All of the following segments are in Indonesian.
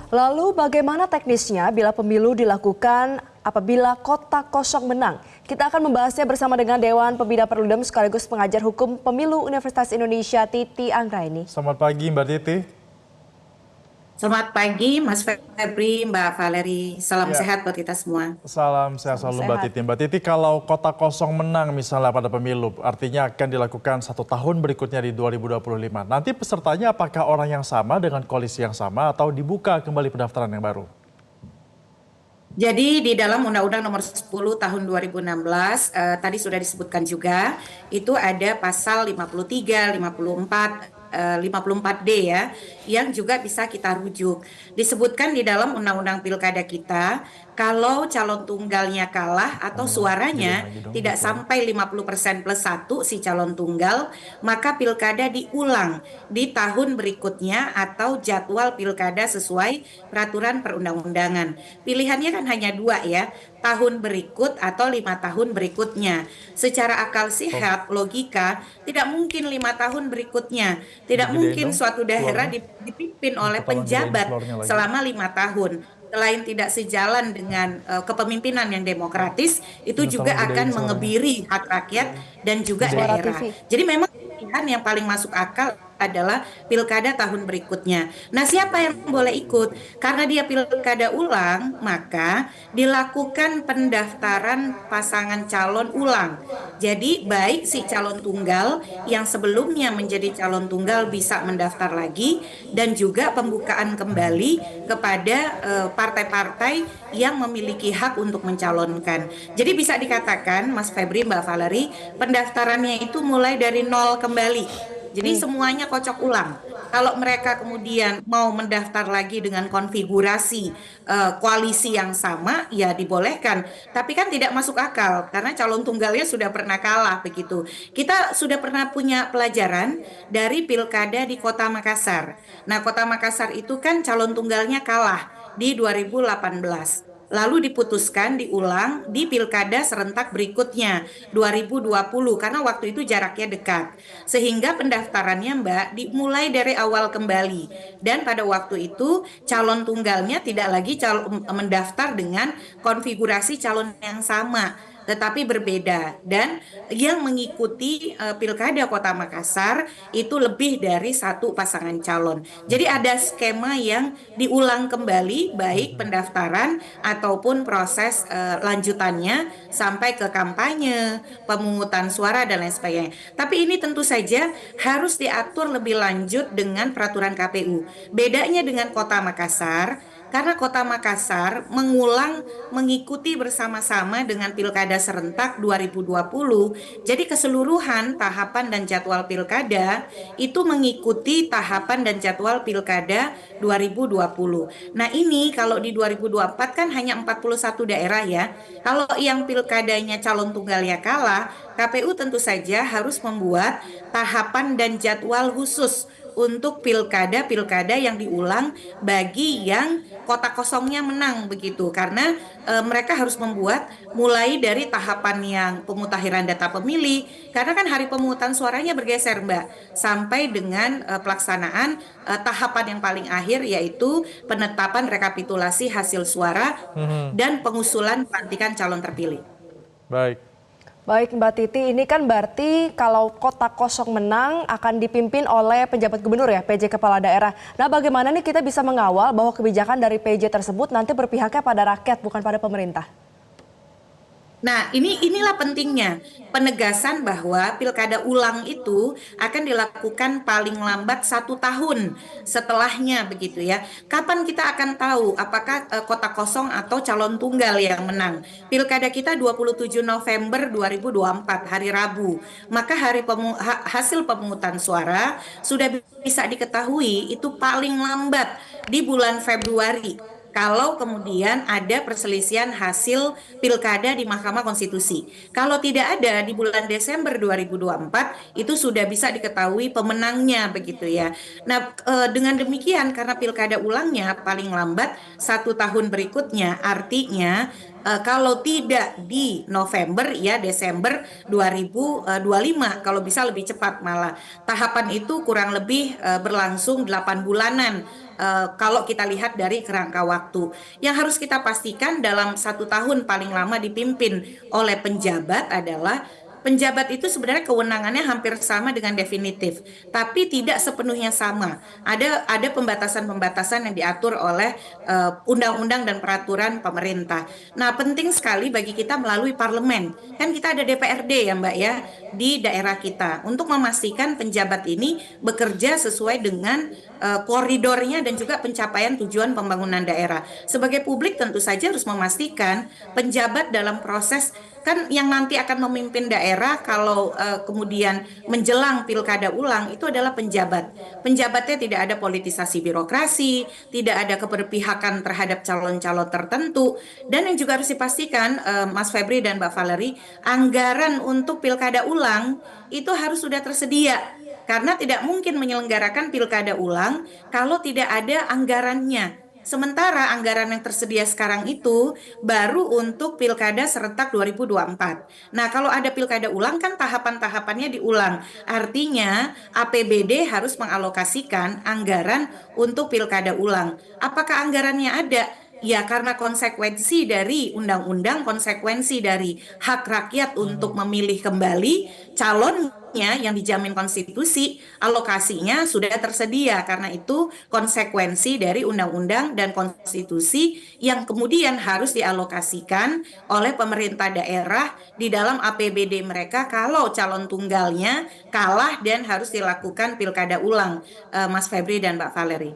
Lalu bagaimana teknisnya bila pemilu dilakukan apabila kota kosong menang? Kita akan membahasnya bersama dengan Dewan Pembina Perludem sekaligus pengajar hukum pemilu Universitas Indonesia Titi Anggraini. Selamat pagi Mbak Titi. Selamat pagi Mas Febri, Mbak Valeri. Salam sehat buat kita semua. Salam sehat selalu Mbak Titi. Mbak Titi, kalau kota kosong menang misalnya pada pemilu, artinya akan dilakukan 1 tahun berikutnya di 2025. Nanti pesertanya apakah orang yang sama dengan koalisi yang sama atau dibuka kembali pendaftaran yang baru? Jadi di dalam Undang-Undang Nomor 10 Tahun 2016 tadi sudah disebutkan juga, itu ada pasal 53, 54, 54D ya, yang juga bisa kita rujuk. Disebutkan di dalam Undang-Undang Pilkada kita, kalau calon tunggalnya kalah atau suaranya tidak sampai 50% plus 1 si calon tunggal, maka pilkada diulang di tahun berikutnya atau jadwal pilkada sesuai peraturan perundang-undangan. Pilihannya kan hanya 2 ya, tahun berikut atau 5 tahun berikutnya. Secara akal sehat, logika, tidak mungkin 5 tahun berikutnya. Tidak mungkin suatu daerah dipimpin oleh penjabat selama 5 tahun. Selain tidak sejalan dengan kepemimpinan yang demokratis, itu juga akan mengebiri hak rakyat dan juga daerah. Jadi memang pilihan yang paling masuk akal adalah pilkada tahun berikutnya. Nah, siapa yang boleh ikut? Karena dia pilkada ulang, maka dilakukan pendaftaran pasangan calon ulang. Jadi baik si calon tunggal yang sebelumnya menjadi calon tunggal bisa mendaftar lagi, dan juga pembukaan kembali kepada partai-partai yang memiliki hak untuk mencalonkan. Jadi bisa dikatakan, Mas Febri, Mbak Valeri, pendaftarannya itu mulai dari nol kembali. Jadi semuanya kocok ulang. Kalau mereka kemudian mau mendaftar lagi dengan konfigurasi koalisi yang sama, ya dibolehkan. Tapi kan tidak masuk akal karena calon tunggalnya sudah pernah kalah begitu. Kita sudah pernah punya pelajaran dari pilkada di Kota Makassar. Nah, Kota Makassar itu kan calon tunggalnya kalah di 2018. Lalu diputuskan diulang di pilkada serentak berikutnya 2020 karena waktu itu jaraknya dekat. Sehingga pendaftarannya Mbak dimulai dari awal kembali. Dan pada waktu itu calon tunggalnya tidak lagi mendaftar dengan konfigurasi calon yang sama, tetapi berbeda, dan yang mengikuti pilkada Kota Makassar itu lebih dari 1 pasangan calon. Jadi ada skema yang diulang kembali, baik pendaftaran ataupun proses lanjutannya sampai ke kampanye, pemungutan suara dan lain sebagainya. Tapi ini tentu saja harus diatur lebih lanjut dengan peraturan KPU. Bedanya dengan Kota Makassar, karena Kota Makassar mengikuti bersama-sama dengan pilkada serentak 2020, jadi keseluruhan tahapan dan jadwal pilkada itu mengikuti tahapan dan jadwal pilkada 2020. Nah, ini kalau di 2024 kan hanya 41 daerah ya. Kalau yang pilkadanya calon tunggalnya kalah, KPU tentu saja harus membuat tahapan dan jadwal khusus untuk pilkada-pilkada yang diulang bagi yang kota kosongnya menang begitu, karena mereka harus membuat mulai dari tahapan yang pemutakhiran data pemilih, karena kan hari pemungutan suaranya bergeser Mbak, sampai dengan pelaksanaan tahapan yang paling akhir, yaitu penetapan rekapitulasi hasil suara dan pengusulan pelantikan calon terpilih. Baik Mbak Titi, ini kan berarti kalau kota kosong menang akan dipimpin oleh penjabat gubernur ya, PJ Kepala Daerah. Nah, bagaimana nih kita bisa mengawal bahwa kebijakan dari PJ tersebut nanti berpihaknya pada rakyat bukan pada pemerintah? Nah, inilah pentingnya penegasan bahwa pilkada ulang itu akan dilakukan paling lambat 1 tahun setelahnya begitu ya. Kapan kita akan tahu apakah kota kosong atau calon tunggal yang menang? Pilkada kita 27 November 2024 hari Rabu. Maka hasil pemungutan suara sudah bisa diketahui itu paling lambat di bulan Februari. Kalau kemudian ada perselisihan hasil pilkada di Mahkamah Konstitusi. Kalau tidak ada di bulan Desember 2024 itu sudah bisa diketahui pemenangnya begitu ya. Nah, dengan demikian karena pilkada ulangnya paling lambat 1 tahun berikutnya, artinya kalau tidak di November ya Desember 2025, kalau bisa lebih cepat malah. Tahapan itu kurang lebih berlangsung 8 bulanan. kalau kita lihat dari kerangka waktu. Yang harus kita pastikan dalam 1 tahun paling lama dipimpin oleh penjabat adalah penjabat itu sebenarnya kewenangannya hampir sama dengan definitif, tapi tidak sepenuhnya sama. Ada pembatasan-pembatasan yang diatur oleh undang-undang dan peraturan pemerintah. Nah, penting sekali bagi kita melalui parlemen. Kan kita ada DPRD ya, Mbak ya, di daerah kita untuk memastikan penjabat ini bekerja sesuai dengan koridornya dan juga pencapaian tujuan pembangunan daerah. Sebagai publik tentu saja harus memastikan penjabat dalam proses, kan yang nanti akan memimpin daerah kalau kemudian menjelang pilkada ulang itu adalah penjabat. Penjabatnya tidak ada politisasi birokrasi, tidak ada keberpihakan terhadap calon-calon tertentu, dan yang juga harus dipastikan Mas Febri dan Mbak Valerie, anggaran untuk pilkada ulang itu harus sudah tersedia. Karena tidak mungkin menyelenggarakan pilkada ulang kalau tidak ada anggarannya. Sementara anggaran yang tersedia sekarang itu baru untuk pilkada serentak 2024. Nah, kalau ada pilkada ulang kan tahapan-tahapannya diulang. Artinya APBD harus mengalokasikan anggaran untuk pilkada ulang. Apakah anggarannya ada? Ya, karena konsekuensi dari undang-undang, konsekuensi dari hak rakyat untuk memilih kembali calonnya yang dijamin konstitusi, alokasinya sudah tersedia. Karena itu konsekuensi dari undang-undang dan konstitusi yang kemudian harus dialokasikan oleh pemerintah daerah di dalam APBD mereka kalau calon tunggalnya kalah dan harus dilakukan pilkada ulang, Mas Febri dan Mbak Valerie.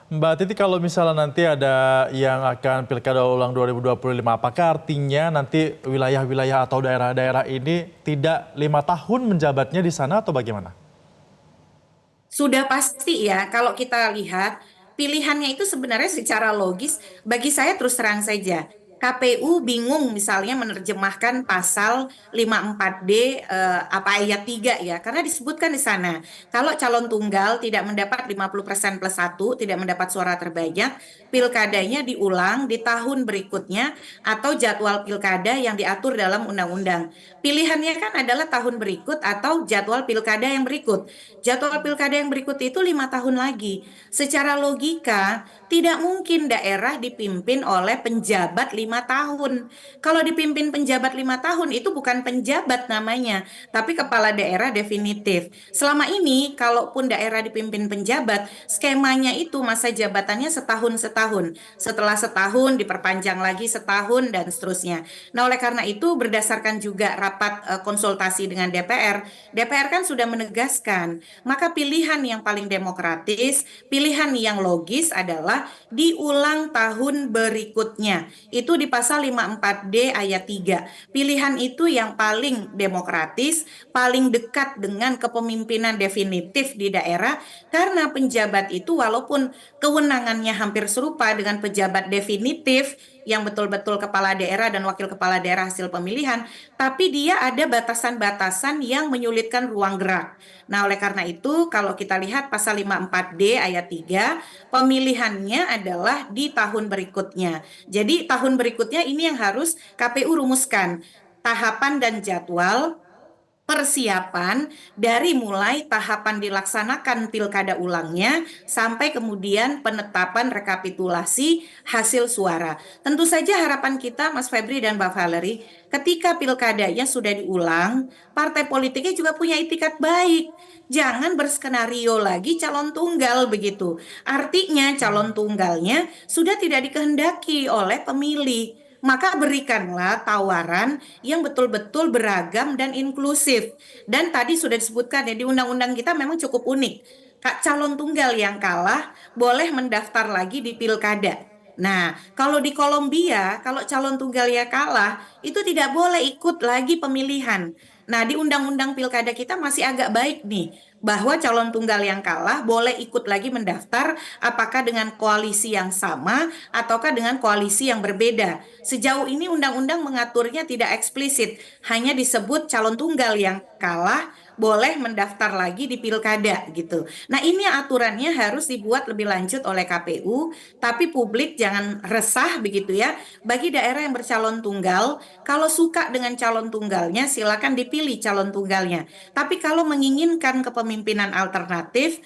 Mbak Titi, kalau misalnya nanti ada yang akan pilkada ulang 2025, apakah artinya nanti wilayah-wilayah atau daerah-daerah ini tidak 5 tahun menjabatnya di sana atau bagaimana? Sudah pasti ya, kalau kita lihat pilihannya itu sebenarnya secara logis, bagi saya terus terang saja. KPU bingung misalnya menerjemahkan pasal 54D apa ayat 3 ya, karena disebutkan di sana kalau calon tunggal tidak mendapat 50% plus 1, tidak mendapat suara terbanyak, pilkadanya diulang di tahun berikutnya atau jadwal pilkada yang diatur dalam undang-undang. Pilihannya kan adalah tahun berikut atau jadwal pilkada yang berikut. Jadwal pilkada yang berikut itu 5 tahun lagi. Secara logika, tidak mungkin daerah dipimpin oleh penjabat 5 tahun. Kalau dipimpin penjabat 5 tahun, itu bukan penjabat namanya, tapi kepala daerah definitif. Selama ini, kalaupun daerah dipimpin penjabat, skemanya itu masa jabatannya setahun-setahun. Setelah setahun, diperpanjang lagi setahun, dan seterusnya. Nah, oleh karena itu, berdasarkan juga rapat konsultasi dengan DPR, DPR kan sudah menegaskan, maka pilihan yang paling demokratis, pilihan yang logis adalah diulang tahun berikutnya. Itu di pasal 54D ayat 3. Pilihan itu yang paling demokratis, paling dekat dengan kepemimpinan definitif di daerah, karena penjabat itu walaupun kewenangannya hampir serupa dengan pejabat definitif yang betul-betul kepala daerah dan wakil kepala daerah hasil pemilihan, tapi dia ada batasan-batasan yang menyulitkan ruang gerak. Nah, oleh karena itu kalau kita lihat pasal 54D ayat 3, pemilihannya adalah di tahun berikutnya. Jadi tahun berikutnya ini yang harus KPU rumuskan tahapan dan jadwal persiapan dari mulai tahapan dilaksanakan pilkada ulangnya sampai kemudian penetapan rekapitulasi hasil suara. Tentu saja harapan kita Mas Febri dan Mbak Valerie, ketika pilkadanya sudah diulang, partai politiknya juga punya itikat baik. Jangan berskenario lagi calon tunggal begitu. Artinya calon tunggalnya sudah tidak dikehendaki oleh pemilih. Maka berikanlah tawaran yang betul-betul beragam dan inklusif. Dan tadi sudah disebutkan ya, di undang-undang kita memang cukup unik. Calon tunggal yang kalah boleh mendaftar lagi di pilkada. Nah, kalau di Kolombia, kalau calon tunggalnya kalah, itu tidak boleh ikut lagi pemilihan. Nah, di undang-undang pilkada kita masih agak baik nih, bahwa calon tunggal yang kalah boleh ikut lagi mendaftar, apakah dengan koalisi yang sama ataukah dengan koalisi yang berbeda. Sejauh ini undang-undang mengaturnya tidak eksplisit, hanya disebut calon tunggal yang kalah boleh mendaftar lagi di pilkada gitu. Nah, ini aturannya harus dibuat lebih lanjut oleh KPU, tapi publik jangan resah begitu ya. Bagi daerah yang bercalon tunggal, kalau suka dengan calon tunggalnya silakan dipilih calon tunggalnya. Tapi kalau menginginkan kepemimpinan alternatif,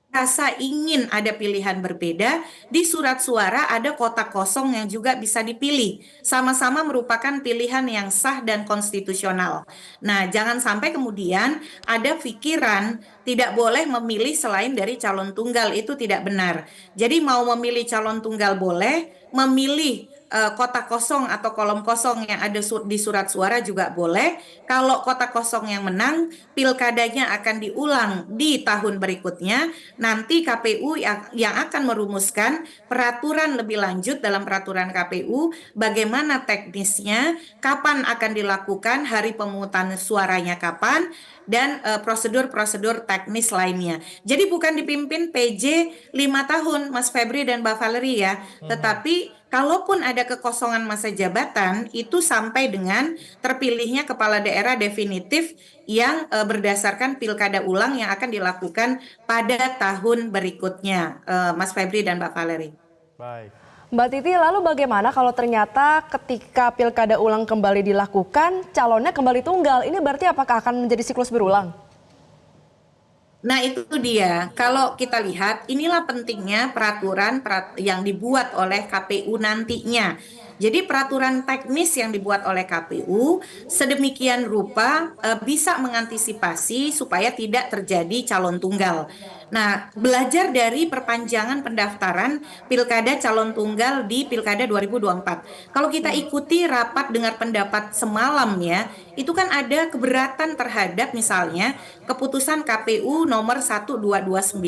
rasa ingin ada pilihan berbeda, di surat suara ada kotak kosong yang juga bisa dipilih. Sama-sama merupakan pilihan yang sah dan konstitusional. Nah, jangan sampai kemudian ada pikiran tidak boleh memilih selain dari calon tunggal, itu tidak benar. Jadi mau memilih calon tunggal boleh, memilih kotak kosong atau kolom kosong yang ada di surat suara juga boleh. Kalau kotak kosong yang menang, pilkadanya akan diulang di tahun berikutnya. Nanti KPU yang akan merumuskan peraturan lebih lanjut dalam peraturan KPU, bagaimana teknisnya, kapan akan dilakukan, hari pemungutan suaranya kapan, dan prosedur-prosedur teknis lainnya. Jadi bukan dipimpin PJ 5 tahun, Mas Febri dan Mbak Valerie ya, tetapi kalaupun ada kekosongan masa jabatan, itu sampai dengan terpilihnya kepala daerah definitif yang berdasarkan pilkada ulang yang akan dilakukan pada tahun berikutnya, Mas Febri dan Mbak Valerie. Baik. Mbak Titi, lalu bagaimana kalau ternyata ketika pilkada ulang kembali dilakukan, calonnya kembali tunggal? Ini berarti apakah akan menjadi siklus berulang? Nah, itu dia. Kalau kita lihat, inilah pentingnya peraturan yang dibuat oleh KPU nantinya. Jadi peraturan teknis yang dibuat oleh KPU sedemikian rupa bisa mengantisipasi supaya tidak terjadi calon tunggal. Nah, belajar dari perpanjangan pendaftaran pilkada calon tunggal di pilkada 2024. Kalau kita ikuti rapat dengar pendapat semalam ya, itu kan ada keberatan terhadap misalnya keputusan KPU nomor 1229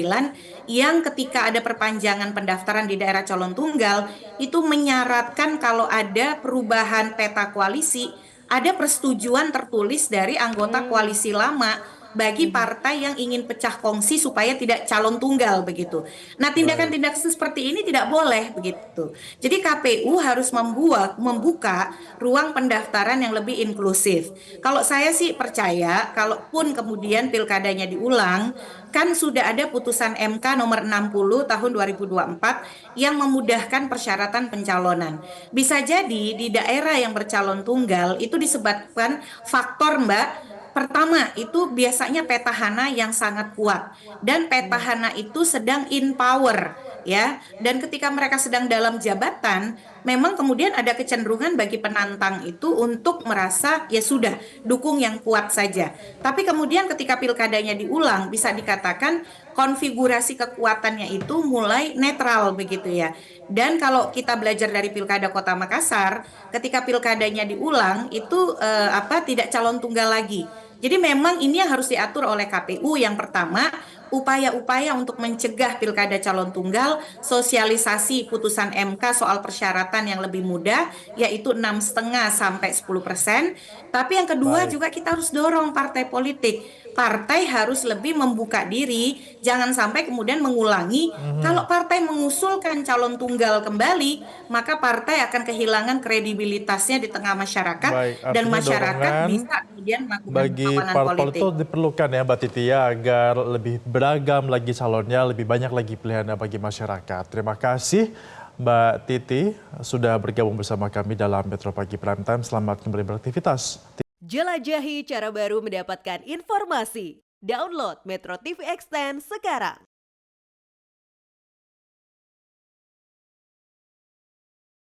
yang ketika ada perpanjangan pendaftaran di daerah calon tunggal itu menyaratkan kalau ada perubahan peta koalisi, ada persetujuan tertulis dari anggota koalisi lama bagi partai yang ingin pecah kongsi supaya tidak calon tunggal begitu. Nah, tindakan-tindakan seperti ini tidak boleh begitu. Jadi KPU harus membuka ruang pendaftaran yang lebih inklusif. Kalau saya sih percaya, kalaupun kemudian pilkadanya diulang, kan sudah ada putusan MK nomor 60 tahun 2024 yang memudahkan persyaratan pencalonan. Bisa jadi di daerah yang bercalon tunggal itu disebabkan faktor Mbak. Pertama, itu biasanya petahana yang sangat kuat dan petahana itu sedang in power ya. Dan ketika mereka sedang dalam jabatan, memang kemudian ada kecenderungan bagi penantang itu untuk merasa ya sudah dukung yang kuat saja. Tapi kemudian ketika pilkadanya diulang bisa dikatakan konfigurasi kekuatannya itu mulai netral begitu ya. Dan kalau kita belajar dari Pilkada Kota Makassar, ketika pilkadanya diulang itu tidak calon tunggal lagi. Jadi memang ini yang harus diatur oleh KPU. Yang pertama, upaya-upaya untuk mencegah pilkada calon tunggal, sosialisasi putusan MK soal persyaratan yang lebih mudah, yaitu 6,5 sampai 10%. Tapi yang kedua juga kita harus dorong partai politik. Partai harus lebih membuka diri, jangan sampai kemudian mengulangi. Kalau partai mengusulkan calon tunggal kembali, maka partai akan kehilangan kredibilitasnya di tengah masyarakat. Baik, Dan artinya masyarakat dorongan bisa kemudian melakukan bagi perlawanan parpol politik. itu diperlukan ya Mbak Titi ya, agar lebih beragam lagi calonnya, lebih banyak lagi pilihannya bagi masyarakat. Terima kasih Mbak Titi sudah bergabung bersama kami dalam Metro Pagi Prime Time. Selamat kembali beraktivitas. Jelajahi cara baru mendapatkan informasi. Download Metro TV Extend sekarang.